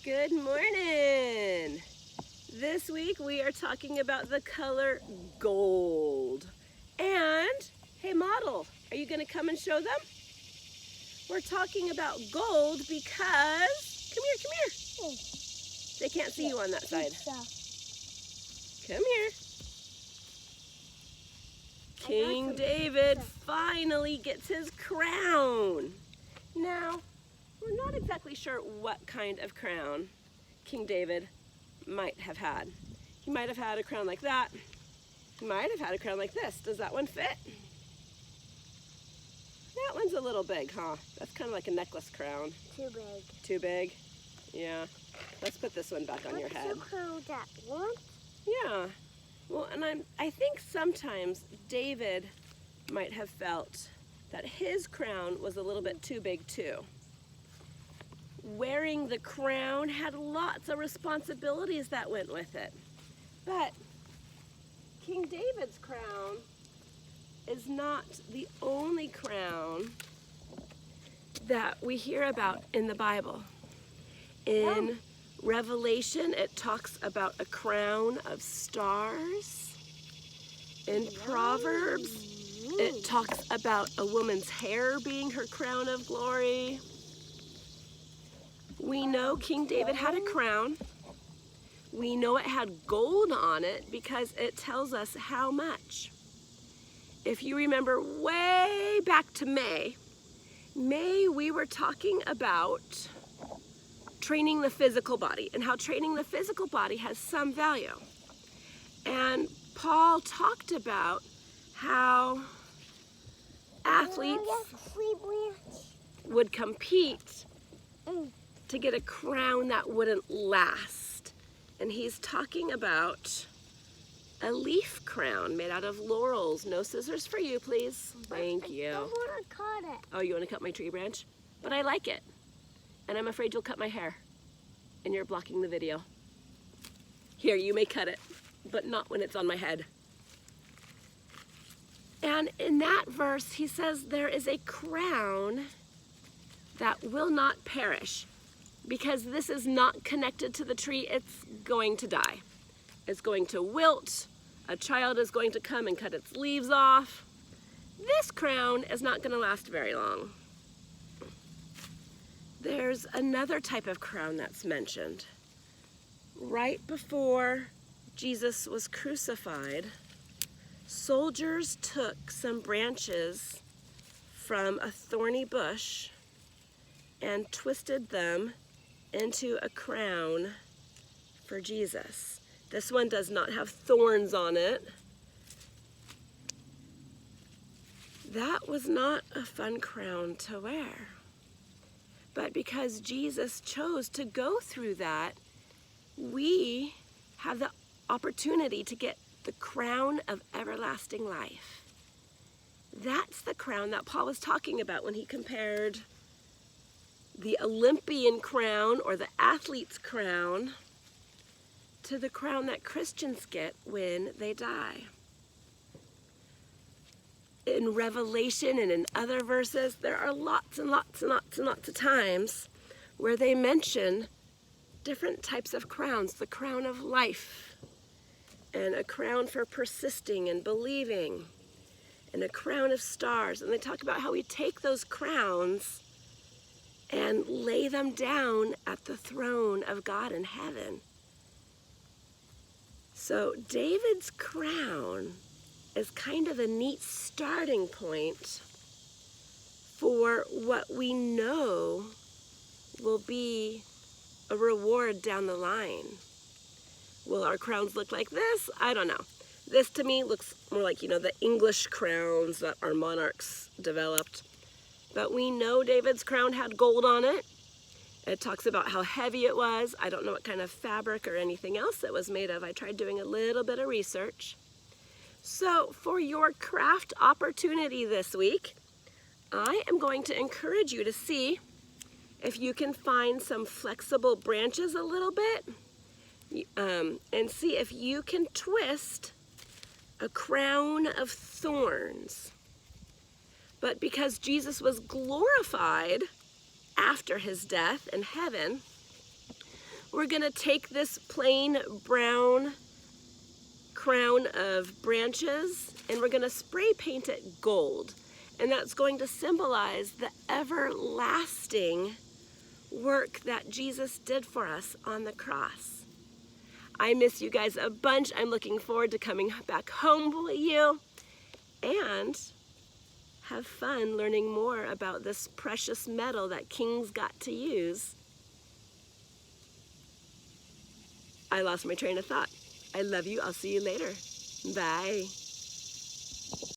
Good morning. This week we are talking about the color gold. And, hey model, are you going to come and show them? We're talking about gold because, come here. They can't see you on that side. Come here. King David finally gets his crown. Now, we're not exactly sure what kind of crown King David might have had. He might have had a crown like that. He might have had a crown like this. Does that one fit? That one's a little big, huh? That's kind of like a necklace crown. Too big. Too big? Yeah. Let's put this one back on your head. What's the crown that one? Yeah. Well, and I think sometimes David might have felt that his crown was a little bit too big too. Wearing the crown had lots of responsibilities that went with it. But King David's crown is not the only crown that we hear about in the Bible. In Revelation, it talks about a crown of stars. In Proverbs, it talks about a woman's hair being her crown of glory. We know King David had a crown. We know it had gold on it because it tells us how much. If you remember way back to May, we were talking about training the physical body and how training the physical body has some value. And Paul talked about how athletes would compete to get a crown that wouldn't last. And he's talking about a leaf crown made out of laurels. No scissors for you, please. Thank you. I don't want to cut it. Oh, you want to cut my tree branch? But I like it. And I'm afraid you'll cut my hair. And you're blocking the video. Here, you may cut it, but not when it's on my head. And in that verse, he says there is a crown that will not perish. Because this is not connected to the tree, it's going to die. It's going to wilt. A child is going to come and cut its leaves off. This crown is not going to last very long. There's another type of crown that's mentioned. Right before Jesus was crucified, soldiers took some branches from a thorny bush and twisted them into a crown for Jesus. This one does not have thorns on it. That was not a fun crown to wear. But because Jesus chose to go through that, we have the opportunity to get the crown of everlasting life. That's the crown that Paul was talking about when he compared the Olympian crown or the athlete's crown to the crown that Christians get when they die. In Revelation and in other verses, there are lots and lots of times where they mention different types of crowns. The crown of life, and a crown for persisting and believing, and a crown of stars. And they talk about how we take those crowns and lay them down at the throne of God in heaven. So David's crown is kind of a neat starting point for what we know will be a reward down the line. Will our crowns look like this? I don't know. This to me looks more like, the English crowns that our monarchs developed. But we know David's crown had gold on it. It talks about how heavy it was. I don't know what kind of fabric or anything else it was made of. I tried doing a little bit of research. So for your craft opportunity this week, I am going to encourage you to see if you can find some flexible branches a little bit and see if you can twist a crown of thorns. But because Jesus was glorified after his death in heaven, we're going to take this plain brown crown of branches and we're going to spray paint it gold. And that's going to symbolize the everlasting work that Jesus did for us on the cross. I miss you guys a bunch. I'm looking forward to coming back home with you and have fun learning more about this precious metal that kings got to use. I lost my train of thought. I love you. I'll see you later. Bye.